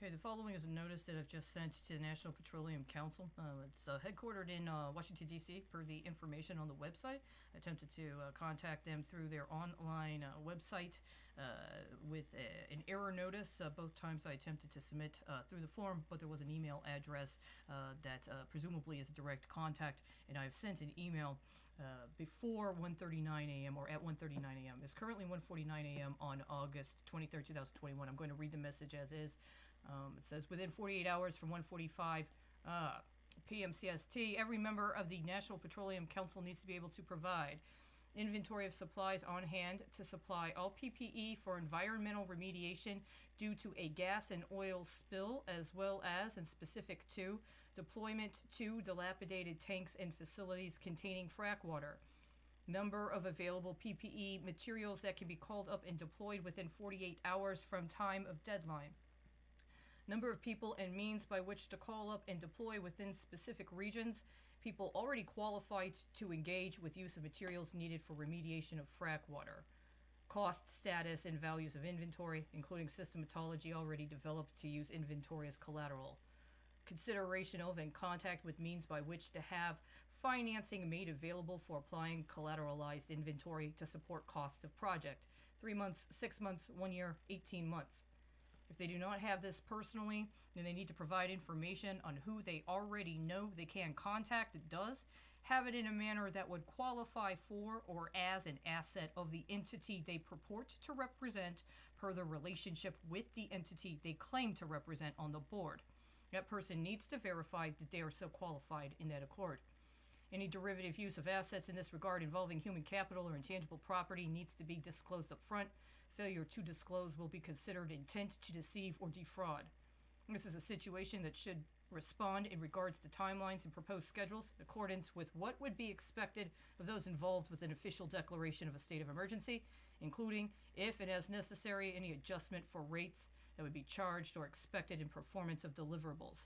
Okay, the following is a notice that I've just sent to the National Petroleum Council. It's headquartered in Washington, D.C., per the information on the website. I attempted to contact them through their online website with an error notice. Both times I attempted to submit through the form, but there was an email address that presumably is a direct contact, and I've sent an email before 1:39 a.m. or at 1:39 a.m. It's currently 1:49 a.m. on August 23rd, 2021. I'm going to read the message as is. It says, within 48 hours from 1:45 p.m. CST, every member of the National Petroleum Council needs to be able to provide inventory of supplies on hand to supply all PPE for environmental remediation due to a gas and oil spill, as well as, and specific to, deployment to dilapidated tanks and facilities containing frack water. Number of available PPE materials that can be called up and deployed within 48 hours from time of deadline. Number of people and means by which to call up and deploy within specific regions. People already qualified to engage with use of materials needed for remediation of frack water. Cost, status, and values of inventory, including systematology already developed to use inventory as collateral. Consideration of and contact with means by which to have financing made available for applying collateralized inventory to support cost of project. 3 months, 6 months, 1 year, 18 months. If they do not have this personally, then they need to provide information on who they already know they can contact that does. Have it in a manner that would qualify for or as an asset of the entity they purport to represent per the relationship with the entity they claim to represent on the board. That person needs to verify that they are so qualified in that accord. Any derivative use of assets in this regard involving human capital or intangible property needs to be disclosed up front. Failure to disclose will be considered intent to deceive or defraud. This is a situation that should respond in regards to timelines and proposed schedules in accordance with what would be expected of those involved with an official declaration of a state of emergency, including, if and as necessary, any adjustment for rates that would be charged or expected in performance of deliverables.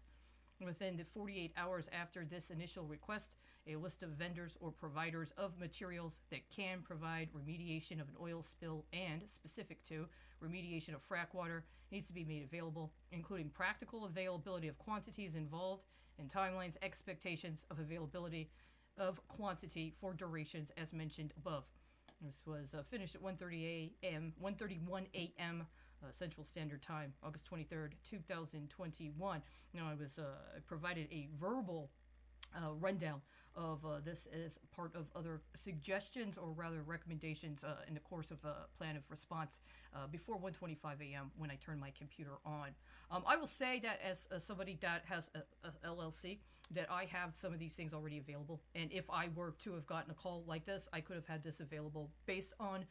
Within the 48 hours after this initial request, a list of vendors or providers of materials that can provide remediation of an oil spill and, specific to, remediation of frack water needs to be made available, including practical availability of quantities involved and timelines, expectations of availability of quantity for durations as mentioned above. This was finished at 1:31 a.m. Central Standard Time, August 23rd, 2021. Now, I was provided a verbal rundown of this as part of other suggestions, or rather recommendations, in the course of a plan of response before 1:25 a.m. when I turn my computer on. I will say that as somebody that has a LLC, that I have some of these things already available, and if I were to have gotten a call like this, I could have had this available based on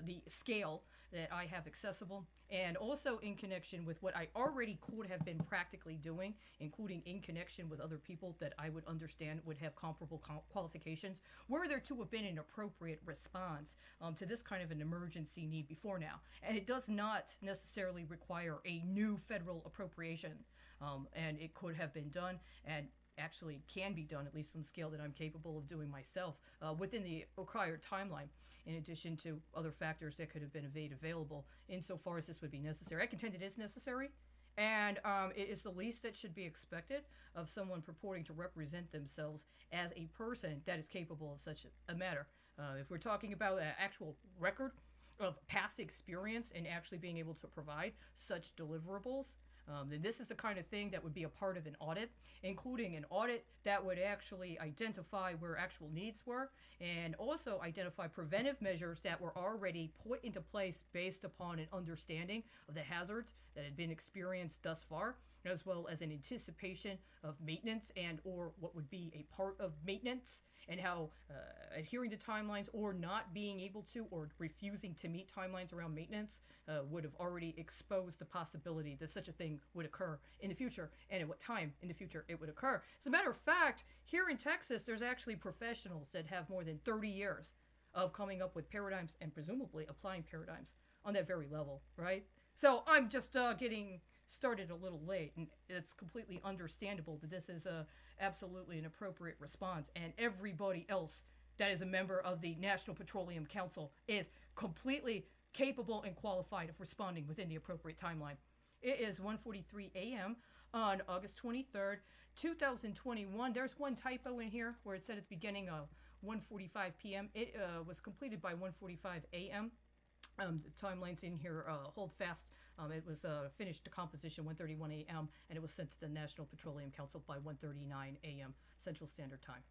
the scale that I have accessible, and also in connection with what I already could have been practically doing, including in connection with other people that I would understand would have comparable qualifications, were there to have been an appropriate response to this kind of an emergency need before now. And it does not necessarily require a new federal appropriation, and it could have been done, and actually can be done, at least on the scale that I'm capable of doing myself, within the required timeline, in addition to other factors that could have been made available insofar as this would be necessary. I contend it is necessary, and it is the least that should be expected of someone purporting to represent themselves as a person that is capable of such a matter. If we're talking about an actual record of past experience and actually being able to provide such deliverables, then this is the kind of thing that would be a part of an audit, including an audit that would actually identify where actual needs were, and also identify preventive measures that were already put into place based upon an understanding of the hazards that had been experienced thus far, as well as an anticipation of maintenance and or what would be a part of maintenance, and how adhering to timelines or not being able to or refusing to meet timelines around maintenance would have already exposed the possibility that such a thing would occur in the future, and at what time in the future it would occur. As a matter of fact, here in Texas, there's actually professionals that have more than 30 years of coming up with paradigms and presumably applying paradigms on that very level, right? So I'm just getting started a little late, and it's completely understandable that this is absolutely an appropriate response, and everybody else that is a member of the National Petroleum Council is completely capable and qualified of responding within the appropriate timeline. It is 1:43 a.m. on August 23rd, 2021. There's one typo in here where it said at the beginning of 1:45 p.m. It was completed by 1:45 a.m. The timelines in here hold fast. It was finished decomposition 1:31 a.m. and it was sent to the National Petroleum Council by 1:39 a.m. Central Standard Time.